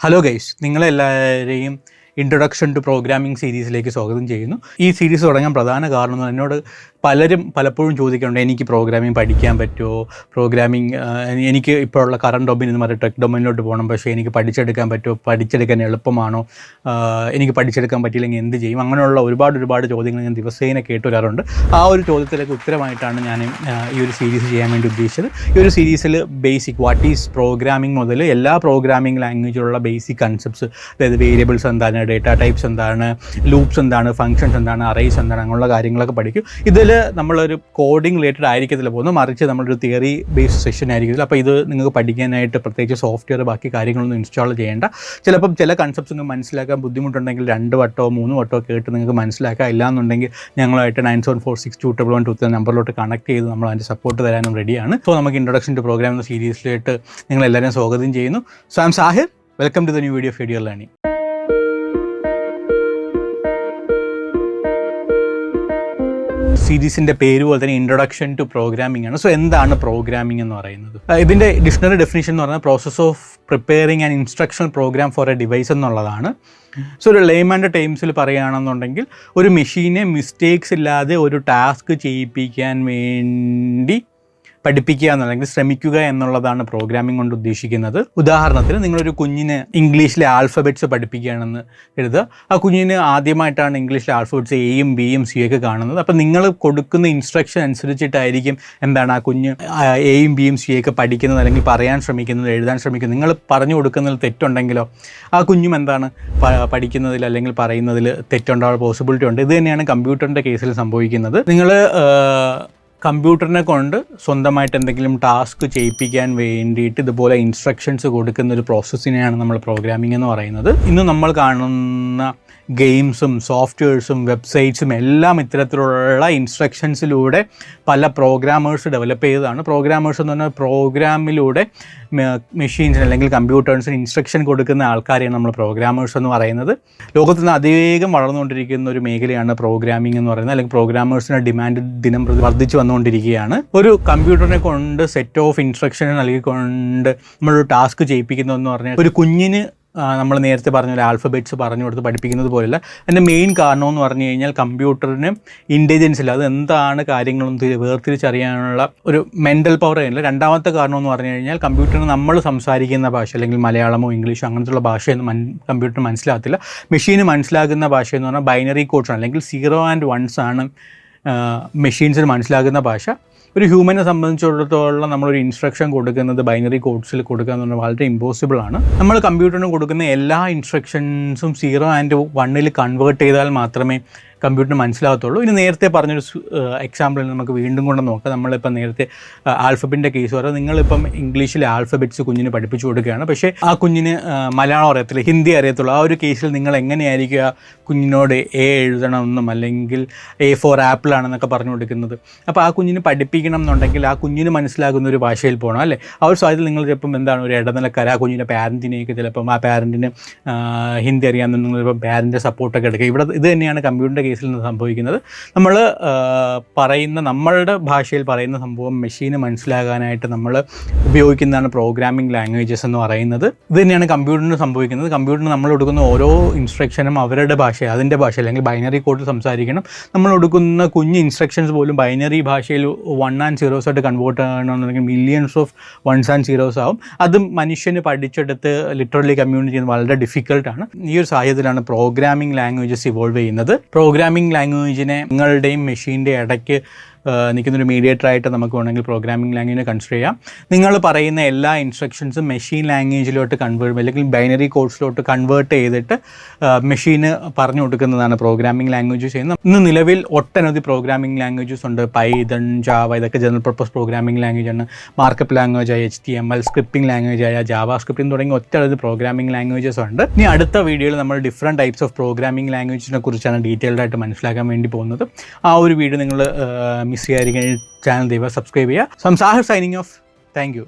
Hello guys, നിങ്ങളെല്ലാവരെയും introduction to programming സീരീസിലേക്ക് സ്വാഗതം ചെയ്യുന്നു. ഈ സീരീസ് തുടങ്ങാൻ പ്രധാന കാരണം എന്നോട് പലപ്പോഴും ചോദിക്കുന്നുണ്ട്, എനിക്ക് പ്രോഗ്രാമിംഗ് പഠിക്കാൻ പറ്റുമോ, എനിക്ക് ഇപ്പോഴുള്ള കറണ്ട് ഡൊമൈൻ എന്ന് പറഞ്ഞാൽ ടെക് ഡൊമൈനിലോട്ട് പോകണം, പക്ഷേ എനിക്ക് പഠിച്ചെടുക്കാൻ പറ്റുമോ, പഠിച്ചെടുക്കാൻ എളുപ്പമാണോ, എനിക്ക് പഠിച്ചെടുക്കാൻ പറ്റിയില്ലെങ്കിൽ എന്ത് ചെയ്യും, അങ്ങനെയുള്ള ഒരുപാട് ചോദ്യങ്ങൾ ഞാൻ ദിവസേന കേട്ട് വരാറുണ്ട്. ആ ഒരു ചോദ്യത്തിലേക്ക് ഉത്തരമായിട്ടാണ് ഞാൻ ഈ ഒരു സീരീസ് ചെയ്യാൻ വേണ്ടി ഉദ്ദേശിച്ചത്. ഈ ഒരു സീരീസിൽ ബേസിക് വാട്ട് ഈസ് പ്രോഗ്രാമിംഗ് മുതൽ എല്ലാ പ്രോഗ്രാമിംഗ് ലാംഗ്വേജിലുള്ള ബേസിക് കൺസെപ്റ്റ്സ്, അതായത് വേരിയബിൾസ് എന്താണ്, ഡേറ്റ ടൈപ്സ് എന്താണ്, ലൂപ്സ് എന്താണ്, ഫങ്ഷൻസ് എന്താണ്, അറേസ് എന്താണ്, അങ്ങനെയുള്ള കാര്യങ്ങളൊക്കെ പഠിക്കും. ഇതിൽ നമ്മളൊരു കോഡിംഗ് റിലേറ്റഡ് ആയിരിക്കത്തില്ല പോകുന്നത്, മറിച്ച് നമ്മളൊരു തിയറി ബേസ്ഡ് സെഷൻ ആയിരിക്കത്തില്ല. അപ്പോൾ ഇത് നിങ്ങൾക്ക് പഠിക്കാനായിട്ട് പ്രത്യേകിച്ച് സോഫ്റ്റ്വെയർ ബാക്കി കാര്യങ്ങളൊന്നും ഇൻസ്റ്റാൾ ചെയ്യേണ്ട. ചിലപ്പം ചില കൺസെപ്റ്റ്സ് മനസ്സിലാക്കാൻ ബുദ്ധിമുട്ടുണ്ടെങ്കിൽ 2 വട്ടോ 3 വട്ടോ കേട്ട് നിങ്ങൾക്ക് മനസ്സിലാക്കാം. ഇല്ലാന്നുണ്ടെങ്കിൽ ഞങ്ങളുമായിട്ട് 97462221 നമ്പറിലോട്ട് കണക്ട് ചെയ്ത് നമ്മൾ അതിൻ്റെ സപ്പോർട്ട് തരാനും റെഡിയാണ്. സോ നമുക്ക് ഇൻട്രൊഡക്ഷൻ ടു പ്രോഗ്രാം എന്ന സീരീസിലേക്ക് നിങ്ങളെല്ലാവരും സ്വാഗതം ചെയ്യുന്നു. So I M Sahir. Welcome to the new video of Edure learning. സീരീസിൻ്റെ പേര് പോലെ തന്നെ ഇൻട്രൊഡക്ഷൻ ടു പ്രോഗ്രാമിംഗ് ആണ്. സോ എന്താണ് പ്രോഗ്രാമിംഗ് എന്ന് പറയുന്നത്? ഇതിൻ്റെ ഡിക്ഷണറി ഡെഫിനിഷൻ എന്ന് പറഞ്ഞാൽ process of preparing and instructional program for a device എന്നുള്ളതാണ്. സോ ഒരു ലേമാൻ്റെ ടൈംസിൽ പറയുകയാണെന്നുണ്ടെങ്കിൽ ഒരു മെഷീനെ മിസ്റ്റേക്സ് ഇല്ലാതെ ഒരു ടാസ്ക് ചെയ്യിപ്പിക്കാൻ വേണ്ടി പഠിപ്പിക്കുക എന്നല്ലെങ്കിൽ ശ്രമിക്കുക എന്നുള്ളതാണ് പ്രോഗ്രാമിംഗ് കൊണ്ട് ഉദ്ദേശിക്കുന്നത്. ഉദാഹരണത്തിന് നിങ്ങളൊരു കുഞ്ഞിന് ഇംഗ്ലീഷിലെ ആൽഫബറ്റ്സ് പഠിപ്പിക്കുകയാണെന്ന് കരുതുക. ആ കുഞ്ഞിന് ആദ്യമായിട്ടാണ് ഇംഗ്ലീഷിലെ ആൽഫബറ്റ്സ് എയും ബിയും സിയും ഒക്കെ കാണുന്നത്. അപ്പോൾ നിങ്ങൾ കൊടുക്കുന്ന ഇൻസ്ട്രക്ഷൻ അനുസരിച്ചിട്ടായിരിക്കും ആ കുഞ്ഞ് എയും ബിയും സിയും ഒക്കെ പഠിക്കുന്നത്, അല്ലെങ്കിൽ പറയാൻ ശ്രമിക്കുന്നത്, എഴുതാൻ ശ്രമിക്കുന്നത്. നിങ്ങൾ പറഞ്ഞു കൊടുക്കുന്നതിൽ തെറ്റുണ്ടെങ്കിലോ ആ കുഞ്ഞും പഠിക്കുന്നതിൽ അല്ലെങ്കിൽ പറയുന്നതിൽ തെറ്റുണ്ടാവാൻ പോസിബിലിറ്റി ഉണ്ട്. ഇത് തന്നെയാണ് കമ്പ്യൂട്ടറിൻ്റെ കേസിൽ സംഭവിക്കുന്നത്. നിങ്ങൾ കമ്പ്യൂട്ടറിനെ കൊണ്ട് സ്വന്തമായിട്ട് എന്തെങ്കിലും ടാസ്ക് ചെയ്യിപ്പിക്കാൻ വേണ്ടിയിട്ട് ഇതുപോലെ ഇൻസ്ട്രക്ഷൻസ് കൊടുക്കുന്ന ഒരു പ്രോസസ്സിനെയാണ് നമ്മൾ പ്രോഗ്രാമിംഗ് എന്ന് പറയുന്നത്. ഇന്ന് നമ്മൾ കാണുന്ന ഗെയിംസും സോഫ്റ്റ്വെയർസും വെബ്സൈറ്റ്സും എല്ലാം ഇത്തരത്തിലുള്ള ഇൻസ്ട്രക്ഷൻസിലൂടെ പല പ്രോഗ്രാമേഴ്സ് ഡെവലപ്പ് ചെയ്തതാണ്. പ്രോഗ്രാമേഴ്സ് എന്ന് പറഞ്ഞാൽ പ്രോഗ്രാമിലൂടെ മെഷീൻസിന് അല്ലെങ്കിൽ കമ്പ്യൂട്ടേഴ്സിന് ഇൻസ്ട്രക്ഷൻ കൊടുക്കുന്ന ആൾക്കാരെയാണ് നമ്മൾ പ്രോഗ്രാമേഴ്സ് എന്ന് പറയുന്നത്. ലോകത്ത് നിന്ന് അതിവേഗം വളർന്നുകൊണ്ടിരിക്കുന്ന ഒരു മേഖലയാണ് പ്രോഗ്രാമിംഗ് എന്ന് പറയുന്നത്, അല്ലെങ്കിൽ പ്രോഗ്രാമേഴ്സിൻ്റെ ഡിമാൻഡ് ദിനം പ്രതി വർദ്ധിച്ചു വന്നുകൊണ്ടിരിക്കുകയാണ്. ഒരു കമ്പ്യൂട്ടറിനെ കൊണ്ട് സെറ്റ് ഓഫ് ഇൻസ്ട്രക്ഷൻ നൽകിക്കൊണ്ട് നമ്മളൊരു ടാസ്ക് ചെയ്യിപ്പിക്കുന്നതെന്ന് പറഞ്ഞാൽ ഒരു കുഞ്ഞിന് നമ്മൾ നേരത്തെ പറഞ്ഞ പോലെ ആൽഫബറ്റ്സ് പറഞ്ഞു കൊടുത്ത് പഠിപ്പിക്കുന്നത് പോലെയല്ല. അതിൻ്റെ മെയിൻ കാരണം എന്ന് പറഞ്ഞു കഴിഞ്ഞാൽ കമ്പ്യൂട്ടറിന് ഇൻ്റലിജൻസ് ഇല്ല, അത് എന്താണ് കാര്യങ്ങളൊന്നും വേർതിരിച്ചറിയാനുള്ള ഒരു മെൻ്റൽ പവർ ആയില്ല. രണ്ടാമത്തെ കാരണം എന്ന് പറഞ്ഞു കഴിഞ്ഞാൽ കമ്പ്യൂട്ടറിന് നമ്മൾ സംസാരിക്കുന്ന ഭാഷ, അല്ലെങ്കിൽ മലയാളമോ ഇംഗ്ലീഷോ അങ്ങനത്തുള്ള ഭാഷയൊന്നും കമ്പ്യൂട്ടറിന് മനസ്സിലാകത്തില്ല. മെഷീന് മനസ്സിലാകുന്ന ഭാഷ എന്ന് പറഞ്ഞാൽ ബൈനറി കോഡ്സ് ആണ്, അല്ലെങ്കിൽ 0 and 1s ആണ് മെഷീൻസിന് മനസ്സിലാകുന്ന ഭാഷ. ഒരു ഹ്യൂമനെ സംബന്ധിച്ചിടത്തോളം നമ്മളൊരു ഇൻസ്ട്രക്ഷൻ കൊടുക്കുന്നത് ബൈനറി കോഡ്സിൽ കൊടുക്കുക എന്ന് പറഞ്ഞാൽ വളരെ ഇമ്പോസിബിൾ ആണ്. നമ്മൾ കമ്പ്യൂട്ടറിന് കൊടുക്കുന്ന എല്ലാ ഇൻസ്ട്രക്ഷൻസും 0 and 1 കൺവേർട്ട് ചെയ്താൽ മാത്രമേ കമ്പ്യൂട്ടറിന് മനസ്സിലാകത്തുള്ളൂ. ഇനി നേരത്തെ പറഞ്ഞൊരു എക്സാമ്പിളിൽ നമുക്ക് വീണ്ടും കൊണ്ട് നോക്കാം. നമ്മളിപ്പം നേരത്തെ ആൽഫബറ്റിൻ്റെ കേസ് പറയാം. നിങ്ങളിപ്പം ഇംഗ്ലീഷിലെ ആൽഫബറ്റ്സ് കുഞ്ഞിന് പഠിപ്പിച്ചു കൊടുക്കുകയാണ്, പക്ഷേ ആ കുഞ്ഞിന് മലയാളം അറിയത്തില്ല, ഹിന്ദി അറിയത്തുള്ളൂ. ആ ഒരു കേസിൽ നിങ്ങൾ എങ്ങനെയായിരിക്കും ആ കുഞ്ഞിനോട് എ എഴുതണമെന്നും അല്ലെങ്കിൽ A for ആപ്പിൾ ആണെന്നൊക്കെ പറഞ്ഞു കൊടുക്കുന്നത്? അപ്പോൾ ആ കുഞ്ഞിന് പഠിപ്പിക്കണം എന്നുണ്ടെങ്കിൽ ആ കുഞ്ഞിന് മനസ്സിലാകുന്ന ഒരു ഭാഷയിൽ പോകണം, അല്ലേ? ആ ഒരു സാഹചര്യത്തിൽ നിങ്ങൾ ചിലപ്പം ഒരു ഇടനിലക്കാർ ആ കുഞ്ഞിൻ്റെ പാരൻറ്റിനെയൊക്കെ ചിലപ്പം ആ പാരൻറ്റിന് ഹിന്ദി അറിയാമെന്ന് നിങ്ങളിപ്പം പാരൻറ്റിൻ്റെ സപ്പോർട്ടൊക്കെ എടുക്കുക. ഇത് തന്നെയാണ് കമ്പ്യൂട്ടറിൻ്റെ കേസിൽ നിന്ന് സംഭവിക്കുന്നത്. നമ്മൾ നമ്മളുടെ ഭാഷയിൽ പറയുന്ന സംഭവം മെഷീന് മനസ്സിലാകാനായിട്ട് നമ്മൾ ഉപയോഗിക്കുന്നതാണ് പ്രോഗ്രാമിംഗ് ലാംഗ്വേജസ് എന്ന് പറയുന്നത്. ഇത് തന്നെയാണ് കമ്പ്യൂട്ടറിന് സംഭവിക്കുന്നത്. കമ്പ്യൂട്ടറിന് നമ്മൾ കൊടുക്കുന്ന ഓരോ ഇൻസ്ട്രക്ഷനും അവരുടെ ഭാഷ, അതിൻ്റെ ഭാഷ അല്ലെങ്കിൽ ബൈനറി കോഡ് സംസാരിക്കണം. നമ്മൾ കൊടുക്കുന്ന കുഞ്ഞ് ഇൻസ്ട്രക്ഷൻസ് പോലും ബൈനറി ഭാഷയിൽ 1 and 0s ആയിട്ട് കൺവേർട്ട് ചെയ്യണമെന്നുണ്ടെങ്കിൽ millions of 1s and 0s ആവും. അത് മനുഷ്യന് പഠിച്ചെടുത്ത് ലിറ്ററലി കമ്മ്യൂണിക്കേറ്റ് ചെയ്യുന്നത് വളരെ ഡിഫിക്കൽട്ടാണ്. ഈ ഒരു സാഹചര്യത്തിലാണ് പ്രോഗ്രാമിംഗ് ലാംഗ്വേജസ് ഇവോൾവ് ചെയ്യുന്നത്. പ്രോഗ്രാമിംഗ് ലാംഗ്വേജിനെ നിങ്ങളുടെയും മെഷീൻ്റെ ഇടയ്ക്ക് നിൽക്കുന്നൊരു മീഡിയേറ്ററായിട്ട് നമുക്ക് വേണമെങ്കിൽ പ്രോഗ്രാമിംഗ് ലാംഗ്വേജിനെ കൺസിഡർ ചെയ്യാം. നിങ്ങൾ പറയുന്ന എല്ലാ ഇൻസ്ട്രക്ഷൻസും മെഷീൻ ലാംഗ്വേജിലോട്ട് അല്ലെങ്കിൽ ബൈനറി കോഡ്സിലോട്ട് കൺവേർട്ട് ചെയ്തിട്ട് മെഷീന് പറഞ്ഞു കൊടുക്കുന്നതാണ് പ്രോഗ്രാമിംഗ് ലാംഗ്വേജസ് ചെയ്യുന്നത്. ഇന്ന് നിലവിൽ ഒട്ടനവധി പ്രോഗ്രാമിംഗ് ലാംഗ്വേജസ് ഉണ്ട്. പൈതൺ, ജാവ, ഇതൊക്കെ ജനറൽ പർപ്പസ് പ്രോഗ്രാമിംഗ് ലാംഗ്വേജാണ്. മാർക്കപ്പ് ലാംഗ്വേജായ HTML, സ്ക്രിപ്റ്റിംഗ് ലാംഗ്വേജായ ജാവ സ്ക്രിപ്റ്റിംഗ് തുടങ്ങി ഒറ്റനവധി പ്രോഗ്രാമിംഗ് ലാംഗ്വേജസ് ഉണ്ട്. ഇനി അടുത്ത വീഡിയോയിൽ നമ്മൾ ഡിഫറെൻറ്റ് ടൈപ്സ് ഓഫ് പ്രോഗ്രാമിംഗ് ലാംഗ്വേജിനെ കുറിച്ചാണ് ഡീറ്റെയിൽഡായിട്ട് മനസ്സിലാക്കാൻ വേണ്ടി പോകുന്നത്. ആ ഒരു വീഡിയോ നിങ്ങൾ മിസ് ചെയ്യാതിരിക്കാൻ ചാനൽ ദയവായി സബ്സ്ക്രൈബ് ചെയ്യുക. So I M Sahir signing off. Thank U.